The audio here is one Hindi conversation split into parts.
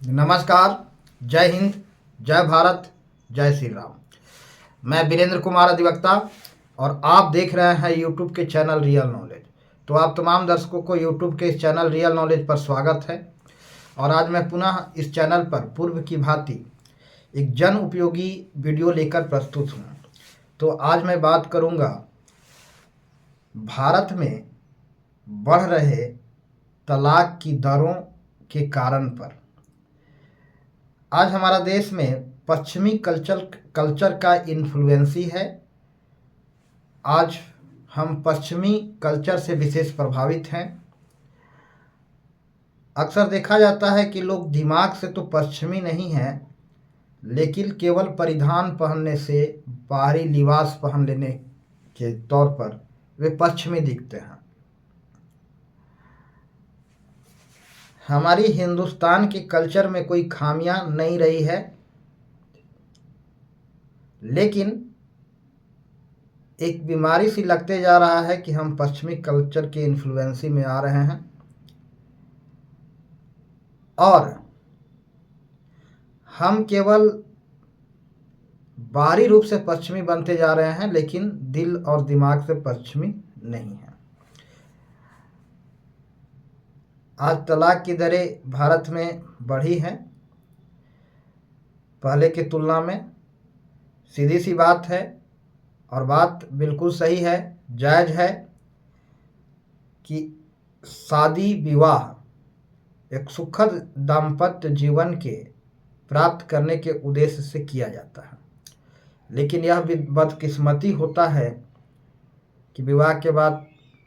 नमस्कार। जय हिंद। जय भारत। जय श्री राम। मैं वीरेंद्र कुमार अधिवक्ता और आप देख रहे हैं यूट्यूब के चैनल रियल नॉलेज। तो आप तमाम दर्शकों को यूट्यूब के इस चैनल रियल नॉलेज पर स्वागत है। और आज मैं पुनः इस चैनल पर पूर्व की भांति एक जन उपयोगी वीडियो लेकर प्रस्तुत हूँ। तो आज मैं बात करूँगा भारत में बढ़ रहे तलाक की दरों के कारण पर। आज हमारा देश में पश्चिमी कल्चर का इन्फ्लुएंस ही है। आज हम पश्चिमी कल्चर से विशेष प्रभावित हैं। अक्सर देखा जाता है कि लोग दिमाग से तो पश्चिमी नहीं हैं, लेकिन केवल परिधान पहनने से, बाहरी लिबास पहन लेने के तौर पर वे पश्चिमी दिखते हैं। हमारी हिंदुस्तान के कल्चर में कोई खामियां नहीं रही है, लेकिन एक बीमारी सी लगते जा रहा है कि हम पश्चिमी कल्चर के इन्फ्लुएंसी में आ रहे हैं और हम केवल बाहरी रूप से पश्चिमी बनते जा रहे हैं, लेकिन दिल और दिमाग से पश्चिमी नहीं है। आज तलाक की दरें भारत में बढ़ी हैं पहले की तुलना में। सीधी सी बात है और बात बिल्कुल सही है, जायज़ है कि शादी विवाह एक सुखद दाम्पत्य जीवन के प्राप्त करने के उद्देश्य से किया जाता है, लेकिन यह भी बदकिस्मती होता है कि विवाह के बाद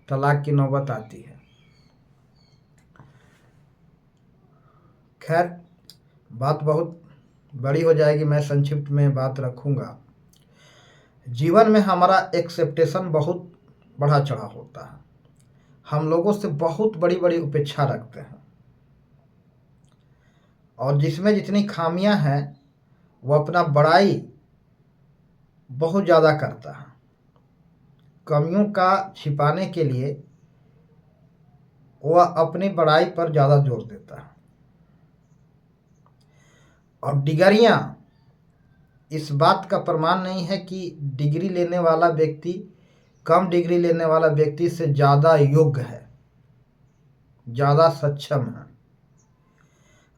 तलाक की नौबत आती है। खैर, बात बहुत बड़ी हो जाएगी, मैं संक्षिप्त में बात रखूँगा। जीवन में हमारा एक्सेप्टेशन बहुत बढ़ा चढ़ा होता है। हम लोगों से बहुत बड़ी बड़ी उपेक्षा रखते हैं और जिसमें जितनी खामियां हैं वो अपना बड़ाई बहुत ज़्यादा करता है। कमियों का छिपाने के लिए वह अपनी बड़ाई पर ज़्यादा जोर देता है। और डिग्रियां इस बात का प्रमाण नहीं है कि डिग्री लेने वाला व्यक्ति कम डिग्री लेने वाला व्यक्ति से ज़्यादा योग्य है, ज़्यादा सक्षम है।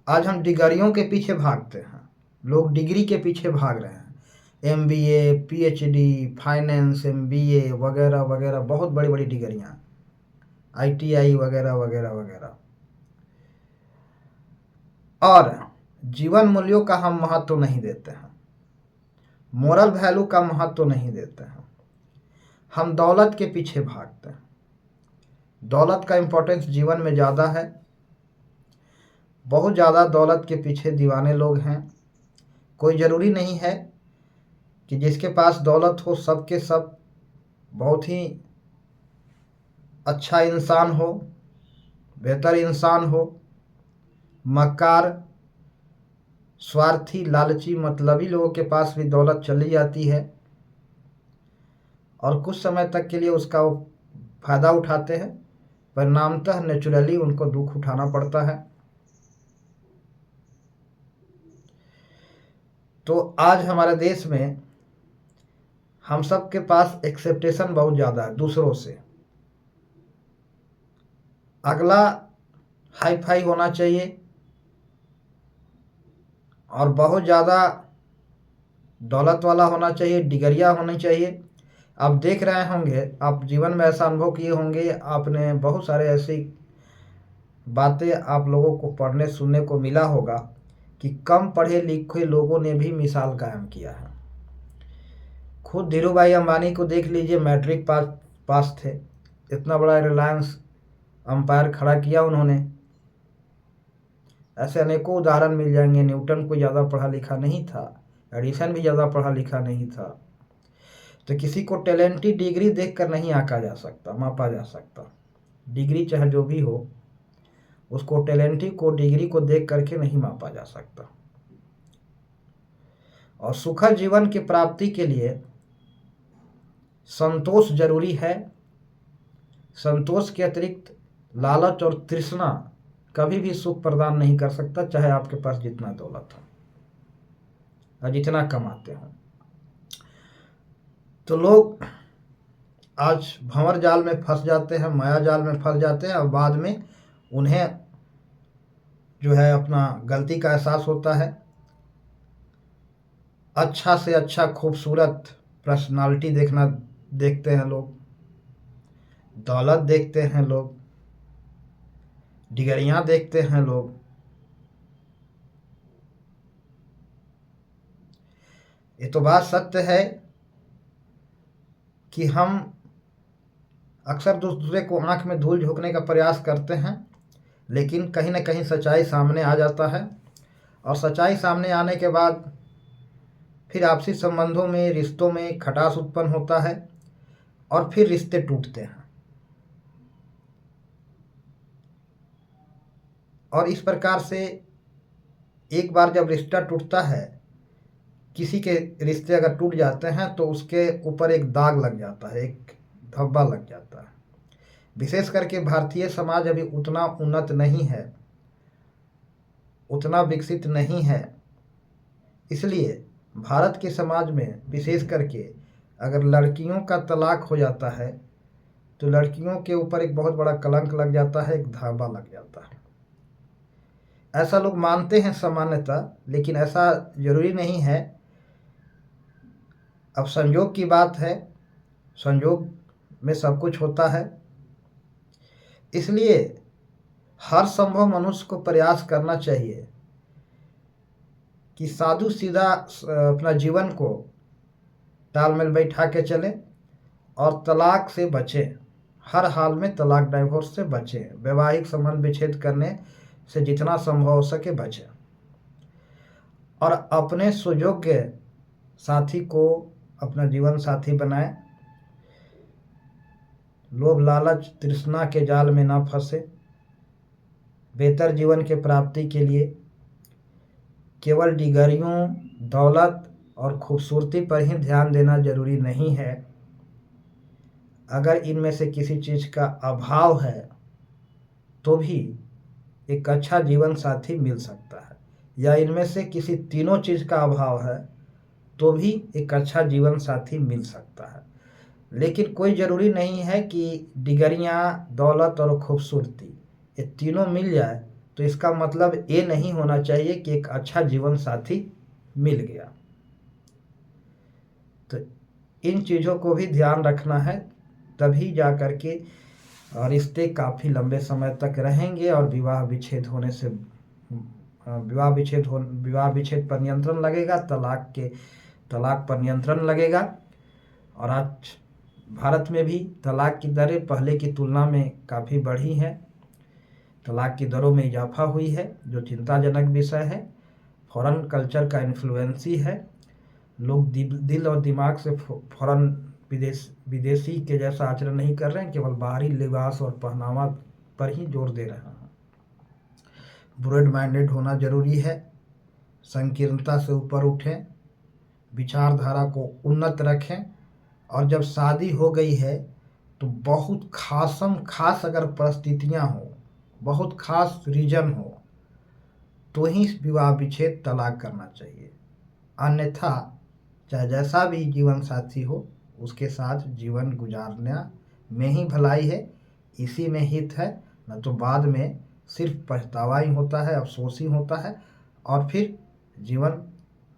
आज हम डिग्रियों के पीछे भागते हैं, लोग डिग्री के पीछे भाग रहे हैं। MBA, PhD, फाइनेंस, MBA वगैरह वगैरह, बहुत बड़ी बड़ी डिग्रियां, ITI वगैरह वगैरह वगैरह। और जीवन मूल्यों का हम महत्व नहीं देते हैं, मोरल वैल्यू का महत्व नहीं देते हैं। हम दौलत के पीछे भागते हैं। दौलत का इम्पोर्टेंस जीवन में ज़्यादा है। बहुत ज़्यादा दौलत के पीछे दीवाने लोग हैं। कोई ज़रूरी नहीं है कि जिसके पास दौलत हो सबके सब बहुत ही अच्छा इंसान हो, बेहतर इंसान हो। मक्कार, स्वार्थी, लालची, मतलबी लोगों के पास भी दौलत चली जाती है और कुछ समय तक के लिए उसका वो फ़ायदा उठाते हैं। परिणामतः नेचुरली उनको दुख उठाना पड़ता है। तो आज हमारे देश में हम सब के पास एक्सेप्टेशन बहुत ज़्यादा है दूसरों से। अगला हाई फाई होना चाहिए और बहुत ज़्यादा दौलत वाला होना चाहिए, डिग्रियां होनी चाहिए। आप देख रहे होंगे, आप जीवन में ऐसा अनुभव किए होंगे, आपने बहुत सारे ऐसी बातें आप लोगों को पढ़ने सुनने को मिला होगा कि कम पढ़े लिखे लोगों ने भी मिसाल कायम किया है। खुद धीरू भाई अंबानी को देख लीजिए, मैट्रिक पास थे, इतना बड़ा रिलायंस अंपायर खड़ा किया उन्होंने। ऐसे अनेकों उदाहरण मिल जाएंगे। न्यूटन कोई ज़्यादा पढ़ा लिखा नहीं था, एडिसन भी ज़्यादा पढ़ा लिखा नहीं था। तो किसी को टैलेंटी डिग्री देखकर नहीं आंका जा सकता, मापा जा सकता। डिग्री चाहे जो भी हो, उसको टैलेंटी को डिग्री को देख करके नहीं मापा जा सकता। और सुखद जीवन की प्राप्ति के लिए संतोष जरूरी है। संतोष के अतिरिक्त लालच और तृष्णा कभी भी सुख प्रदान नहीं कर सकता, चाहे आपके पास जितना दौलत हो और जितना कमाते हो। तो लोग आज भंवर जाल में फंस जाते हैं, माया जाल में फंस जाते हैं और बाद में उन्हें जो है अपना गलती का एहसास होता है। अच्छा से अच्छा खूबसूरत पर्सनालिटी देखते हैं लोग, दौलत देखते हैं लोग, डिगरियां देखते हैं लोग। ये तो बात सत्य है कि हम अक्सर दूसरे को आंख में धूल झोंकने का प्रयास करते हैं, लेकिन कहीं ना कहीं सच्चाई सामने आ जाता है और सच्चाई सामने आने के बाद फिर आपसी संबंधों में, रिश्तों में खटास उत्पन्न होता है और फिर रिश्ते टूटते हैं। और इस प्रकार से एक बार जब रिश्ता टूटता है, किसी के रिश्ते अगर टूट जाते हैं तो उसके ऊपर एक दाग लग जाता है, एक धब्बा लग जाता है। विशेष करके भारतीय समाज अभी उतना उन्नत नहीं है, उतना विकसित नहीं है, इसलिए भारत के समाज में विशेष करके अगर लड़कियों का तलाक हो जाता है तो लड़कियों के ऊपर एक बहुत बड़ा कलंक लग जाता है, एक धब्बा लग जाता है। ऐसा लोग मानते हैं सामान्यतः, लेकिन ऐसा जरूरी नहीं है। अब संयोग की बात है, संयोग में सब कुछ होता है, इसलिए हर संभव मनुष्य को प्रयास करना चाहिए कि साधु सीधा अपना जीवन को तालमेल बैठा के चले और तलाक से बचें। हर हाल में तलाक, डाइवोर्स से बचें। वैवाहिक संबंध विच्छेद करने से जितना संभव हो सके बचें और अपने सुयोग्य साथी को अपना जीवन साथी बनाएं। लोभ लालच तृष्णा के जाल में ना फंसे। बेहतर जीवन के प्राप्ति के लिए केवल डिगरियों, दौलत और खूबसूरती पर ही ध्यान देना जरूरी नहीं है। अगर इनमें से किसी चीज़ का अभाव है तो भी एक अच्छा जीवन साथी मिल सकता है, या इनमें से किसी तीनों चीज़ का अभाव है तो भी एक अच्छा जीवन साथी मिल सकता है। लेकिन कोई ज़रूरी नहीं है कि डिगरियाँ, दौलत और खूबसूरती ये तीनों मिल जाए तो इसका मतलब ये नहीं होना चाहिए कि एक अच्छा जीवन साथी मिल गया। तो इन चीज़ों को भी ध्यान रखना है, तभी जा कर के रिश्ते काफ़ी लंबे समय तक रहेंगे और विवाह विच्छेद पर नियंत्रण लगेगा, तलाक पर नियंत्रण लगेगा। और आज भारत में भी तलाक की दरें पहले की तुलना में काफ़ी बढ़ी हैं। तलाक की दरों में इजाफा हुई है, जो चिंताजनक विषय है। फॉरेन कल्चर का इन्फ्लुएंस ही है। लोग दिल और दिमाग से फॉरेन विदेशी के जैसा आचरण नहीं कर रहे हैं, केवल बाहरी लिबास और पहनावा पर ही जोर दे रहे हैं। ब्रॉड माइंडेड होना जरूरी है, संकीर्णता से ऊपर उठें, विचारधारा को उन्नत रखें और जब शादी हो गई है तो बहुत खास अगर परिस्थितियां हो, बहुत खास रीजन हो तो ही विवाह विच्छेद तलाक करना चाहिए। अन्यथा चाहे जैसा भी जीवन साथी हो उसके साथ जीवन गुजारना में ही भलाई है, इसी में हित है। न तो बाद में सिर्फ पछतावा ही होता है, अफसोस ही होता है और फिर जीवन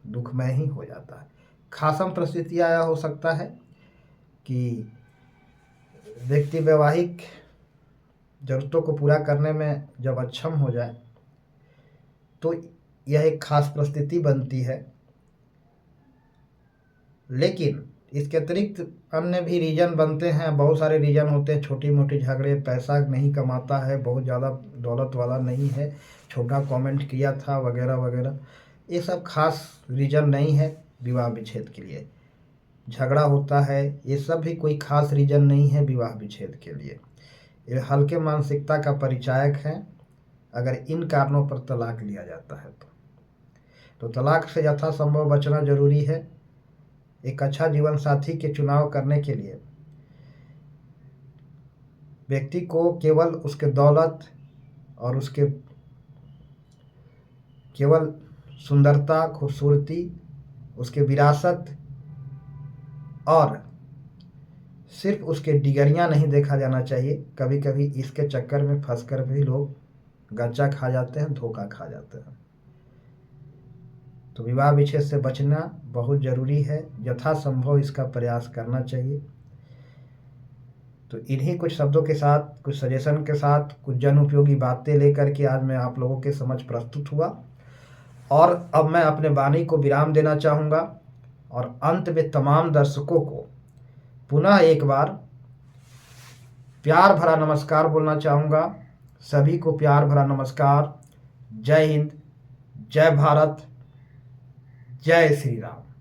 दुखमय ही हो जाता है। खासम परिस्थितियाँ यह हो सकता है कि व्यक्ति वैवाहिक जरूरतों को पूरा करने में जब अक्षम हो जाए तो यह एक खास परिस्थिति बनती है। लेकिन इसके अतिरिक्त अन्य भी रीजन बनते हैं, बहुत सारे रीजन होते हैं। छोटी मोटी झगड़े, पैसा नहीं कमाता है, बहुत ज़्यादा दौलत वाला नहीं है, छोटा कमेंट किया था वगैरह वगैरह, ये सब खास रीजन नहीं है विवाह विच्छेद के लिए। झगड़ा होता है, ये सब भी कोई खास रीजन नहीं है विवाह विच्छेद के लिए। ये हल्के मानसिकता का परिचायक है अगर इन कारणों पर तलाक लिया जाता है तो तलाक से यथासंभव बचना जरूरी है। एक अच्छा जीवन साथी के चुनाव करने के लिए व्यक्ति को केवल उसके दौलत और उसके केवल सुंदरता, खूबसूरती, उसके विरासत और सिर्फ उसके डिगरियां नहीं देखा जाना चाहिए। कभी कभी इसके चक्कर में फंसकर भी लोग गच्चा खा जाते हैं, धोखा खा जाते हैं। तो विवाह विच्छेद से बचना बहुत ज़रूरी है, यथासंभव इसका प्रयास करना चाहिए। तो इन्हीं कुछ शब्दों के साथ, कुछ सजेशन के साथ, कुछ जन उपयोगी बातें लेकर के आज मैं आप लोगों के समझ प्रस्तुत हुआ। और अब मैं अपने वाणी को विराम देना चाहूँगा और अंत में तमाम दर्शकों को पुनः एक बार प्यार भरा नमस्कार बोलना चाहूँगा। सभी को प्यार भरा नमस्कार। जय हिंद, जय भारत, जय श्री राम।